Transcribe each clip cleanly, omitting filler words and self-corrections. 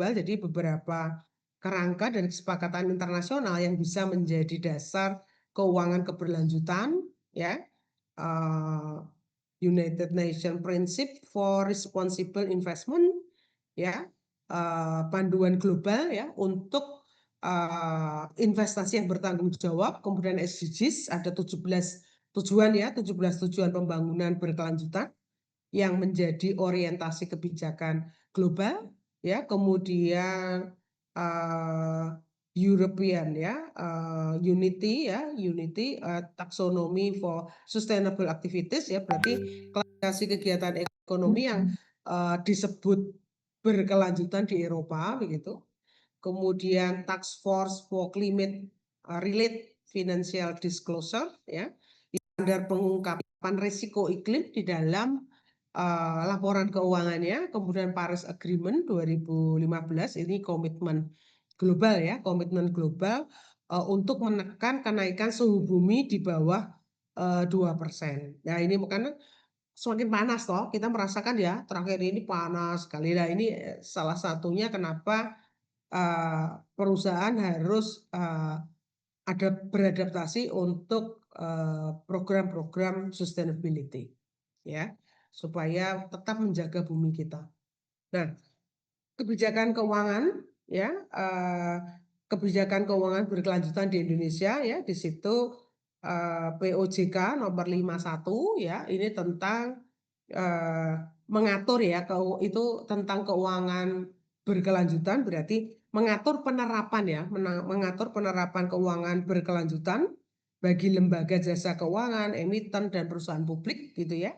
jadi beberapa kerangka dan kesepakatan internasional yang bisa menjadi dasar keuangan keberlanjutan, ya. United Nations Principle for Responsible Investment, ya, panduan global ya untuk investasi yang bertanggung jawab, kemudian SDGs ada 17 tujuan ya, 17 tujuan pembangunan berkelanjutan yang menjadi orientasi kebijakan global ya, kemudian European ya, Unity Taxonomy for Sustainable Activities ya, berarti klasifikasi kegiatan ekonomi yang disebut berkelanjutan di Eropa begitu. Kemudian Task Force for Climate Related Financial Disclosure ya, standar pengungkapan risiko iklim di dalam laporan keuangannya. Kemudian Paris Agreement 2015 ini komitmen global ya, komitmen global untuk menekan kenaikan suhu bumi di bawah 2%. Nah ini karena semakin panas toh, kita merasakan ya terakhir ini panas sekali. Nah ini salah satunya kenapa perusahaan harus ada beradaptasi untuk program-program sustainability ya, supaya tetap menjaga bumi kita. Nah, kebijakan keuangan ya, kebijakan keuangan berkelanjutan di Indonesia ya, di situ POJK nomor 51 ya, ini tentang mengatur ya, itu tentang keuangan berkelanjutan, berarti mengatur penerapan ya, mengatur penerapan keuangan berkelanjutan bagi lembaga jasa keuangan, emiten dan perusahaan publik gitu ya.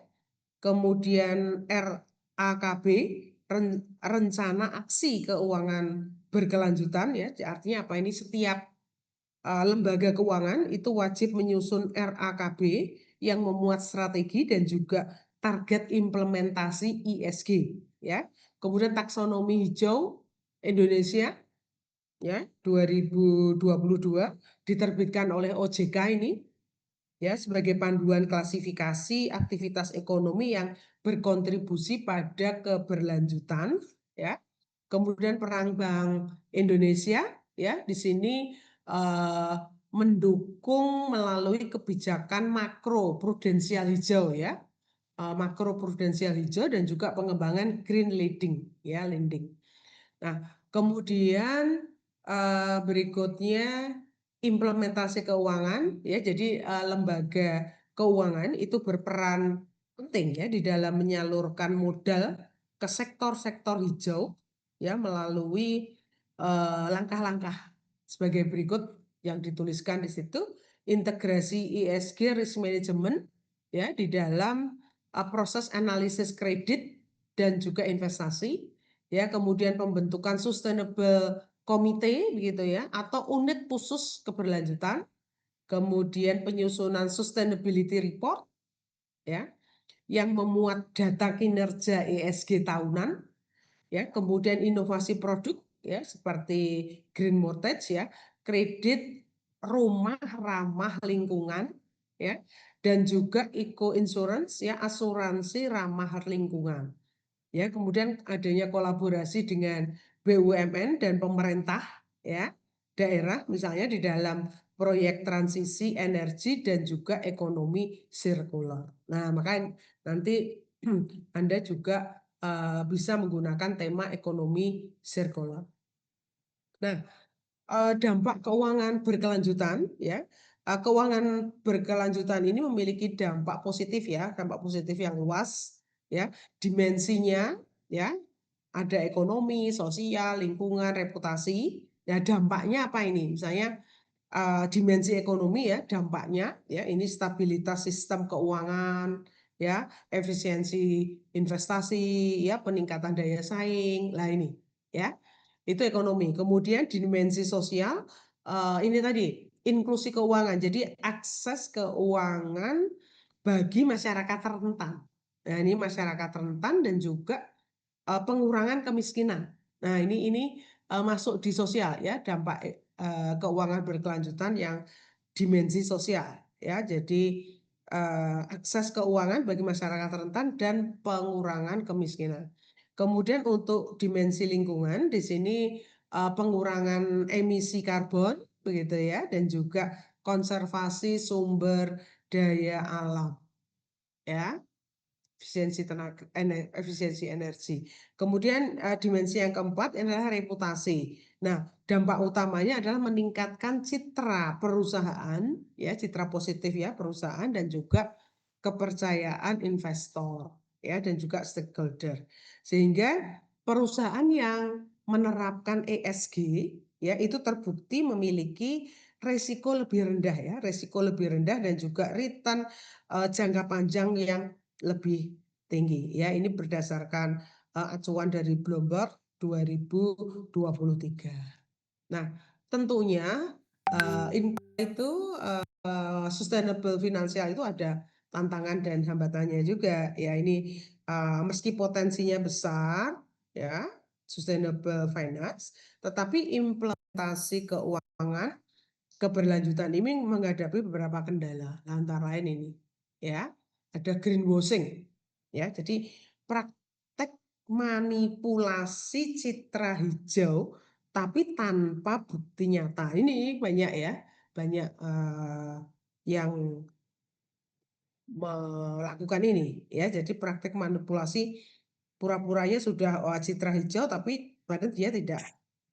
Kemudian RAKB, rencana aksi keuangan berkelanjutan ya, artinya apa ini, setiap lembaga keuangan itu wajib menyusun RAKB yang memuat strategi dan juga target implementasi ESG ya. Kemudian taksonomi hijau Indonesia ya 2022 diterbitkan oleh OJK ini ya sebagai panduan klasifikasi aktivitas ekonomi yang berkontribusi pada keberlanjutan ya. Kemudian Peran Bank Indonesia ya di sini mendukung melalui kebijakan makro prudensial hijau ya, makro prudensial hijau dan juga pengembangan green lending ya, lending. Nah, kemudian berikutnya implementasi keuangan ya, jadi lembaga keuangan itu berperan penting ya di dalam menyalurkan modal ke sektor-sektor hijau ya melalui langkah-langkah sebagai berikut yang dituliskan di situ. Integrasi ESG risk management ya di dalam proses analisis kredit dan juga investasi ya, kemudian pembentukan sustainable komite begitu ya, atau unit khusus keberlanjutan, kemudian penyusunan sustainability report ya yang memuat data kinerja ESG tahunan ya, kemudian inovasi produk ya seperti green mortgage ya, kredit rumah ramah lingkungan ya, dan juga eco insurance ya, asuransi ramah lingkungan. Ya, kemudian adanya kolaborasi dengan BUMN dan pemerintah ya, daerah misalnya di dalam proyek transisi energi dan juga ekonomi sirkular. Nah, maka nanti Anda juga bisa menggunakan tema ekonomi sirkular. Nah, dampak keuangan berkelanjutan ya. Keuangan berkelanjutan ini memiliki dampak positif ya, dampak positif yang luas ya. Dimensinya ya, ada ekonomi, sosial, lingkungan, reputasi. Ya, dampaknya apa ini? Misalnya dimensi ekonomi ya, dampaknya ya, ini stabilitas sistem keuangan ya, efisiensi investasi ya, peningkatan daya saing. Lah ini ya. Itu ekonomi. Kemudian dimensi sosial ini tadi inklusi keuangan. Jadi akses keuangan bagi masyarakat rentan. Nah, ini masyarakat rentan dan juga pengurangan kemiskinan. Nah, ini masuk di sosial ya, dampak keuangan berkelanjutan yang dimensi sosial ya. Jadi akses keuangan bagi masyarakat rentan dan pengurangan kemiskinan. Kemudian untuk dimensi lingkungan di sini pengurangan emisi karbon begitu ya, dan juga konservasi sumber daya alam ya, efisiensi energi. Kemudian dimensi yang keempat adalah reputasi. Nah, dampak utamanya adalah meningkatkan citra perusahaan ya, citra positif ya perusahaan, dan juga kepercayaan investor ya, dan juga stakeholder. Sehingga perusahaan yang menerapkan ESG ya itu terbukti memiliki resiko lebih rendah ya, resiko lebih rendah, dan juga return jangka panjang yang lebih tinggi ya. Ini berdasarkan acuan dari Bloomberg 2023. Nah, tentunya itu sustainable financial itu ada tantangan dan hambatannya juga ya. Ini meski potensinya besar ya, sustainable finance, tetapi implementasi keuangan keberlanjutan ini menghadapi beberapa kendala. Antara lain ini ya, ada greenwashing ya, jadi praktek manipulasi citra hijau tapi tanpa bukti nyata. Ini banyak ya, banyak yang melakukan ini ya. Jadi praktek manipulasi, pura-puranya sudah citra hijau tapi padahal dia tidak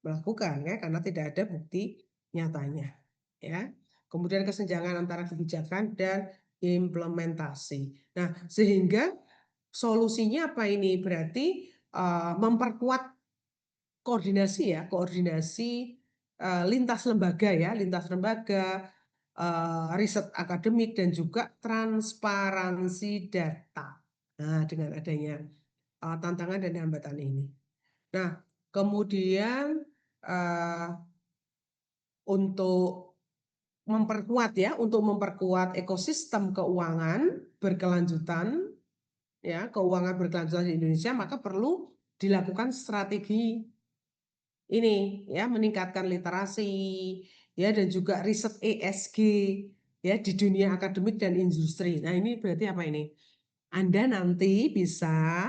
melakukan ya, karena tidak ada bukti nyatanya ya. Kemudian kesenjangan antara kebijakan dan implementasi. Nah, sehingga solusinya apa ini? Berarti memperkuat koordinasi ya, koordinasi lintas lembaga ya, lintas lembaga, riset akademik, dan juga transparansi data. Nah, dengan adanya tantangan dan hambatan ini. Nah, kemudian untuk memperkuat ya, untuk memperkuat ekosistem keuangan berkelanjutan ya, keuangan berkelanjutan di Indonesia, maka perlu dilakukan strategi ini ya, meningkatkan literasi ya, dan juga riset ESG ya di dunia akademik dan industri. Nah, ini berarti apa ini? Anda nanti bisa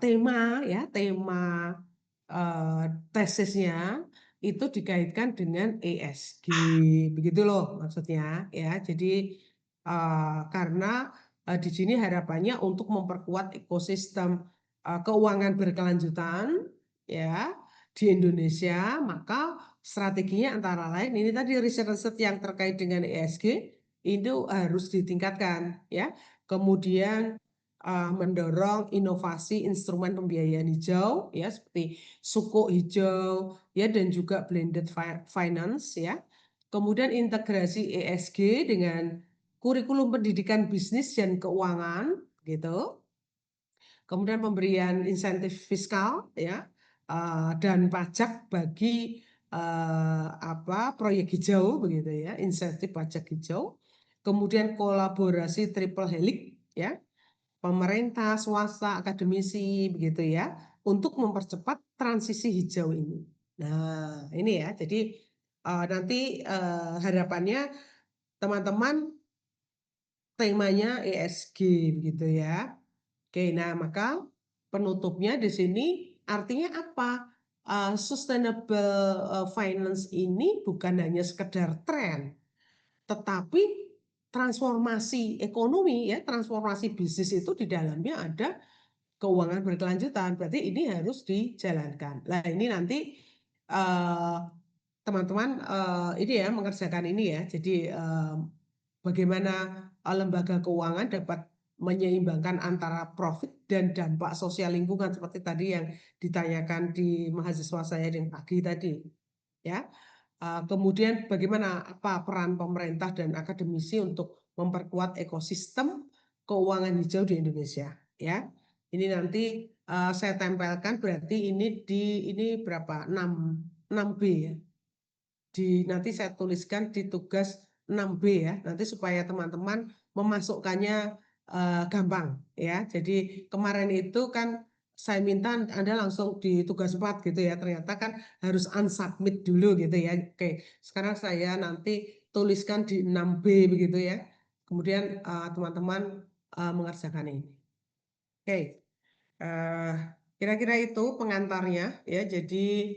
tema ya, tema tesisnya itu dikaitkan dengan ESG, begitu loh maksudnya ya. Jadi karena di sini harapannya untuk memperkuat ekosistem keuangan berkelanjutan ya di Indonesia, maka strateginya antara lain ini tadi, riset-riset yang terkait dengan ESG itu harus ditingkatkan ya. Kemudian mendorong inovasi instrumen pembiayaan hijau ya, seperti sukuk hijau ya, dan juga blended finance ya. Kemudian integrasi ESG dengan kurikulum pendidikan bisnis dan keuangan gitu. Kemudian pemberian insentif fiskal ya, dan pajak bagi proyek hijau begitu ya, insentif pajak hijau. Kemudian kolaborasi triple helix ya, pemerintah, swasta, akademisi begitu ya, untuk mempercepat transisi hijau ini. Nah, ini ya. Jadi nanti harapannya teman-teman temanya ESG begitu ya. Oke, nah maka penutupnya di sini artinya apa? Sustainable finance ini bukan hanya sekedar tren, tetapi transformasi ekonomi ya, transformasi bisnis itu di dalamnya ada keuangan berkelanjutan. Berarti ini harus dijalankan. Nah, ini nanti teman-teman ini ya, mengerjakan ini ya. Jadi bagaimana lembaga keuangan dapat menyeimbangkan antara profit dan dampak sosial lingkungan seperti tadi yang ditanyakan di mahasiswa saya yang pagi tadi ya. Kemudian bagaimana apa peran pemerintah dan akademisi untuk memperkuat ekosistem keuangan hijau di Indonesia ya. Ini nanti saya tempelkan, berarti ini berapa? 6B ya. Nanti saya tuliskan di tugas 6B ya, nanti supaya teman-teman memasukkannya gampang ya. Jadi kemarin itu kan saya minta Anda langsung di tugas 4 gitu ya, ternyata kan harus unsubmit dulu gitu ya. Oke, sekarang saya nanti tuliskan di 6B begitu ya. Kemudian teman-teman mengerjakan ini. Oke. Kira-kira itu pengantarnya ya. Jadi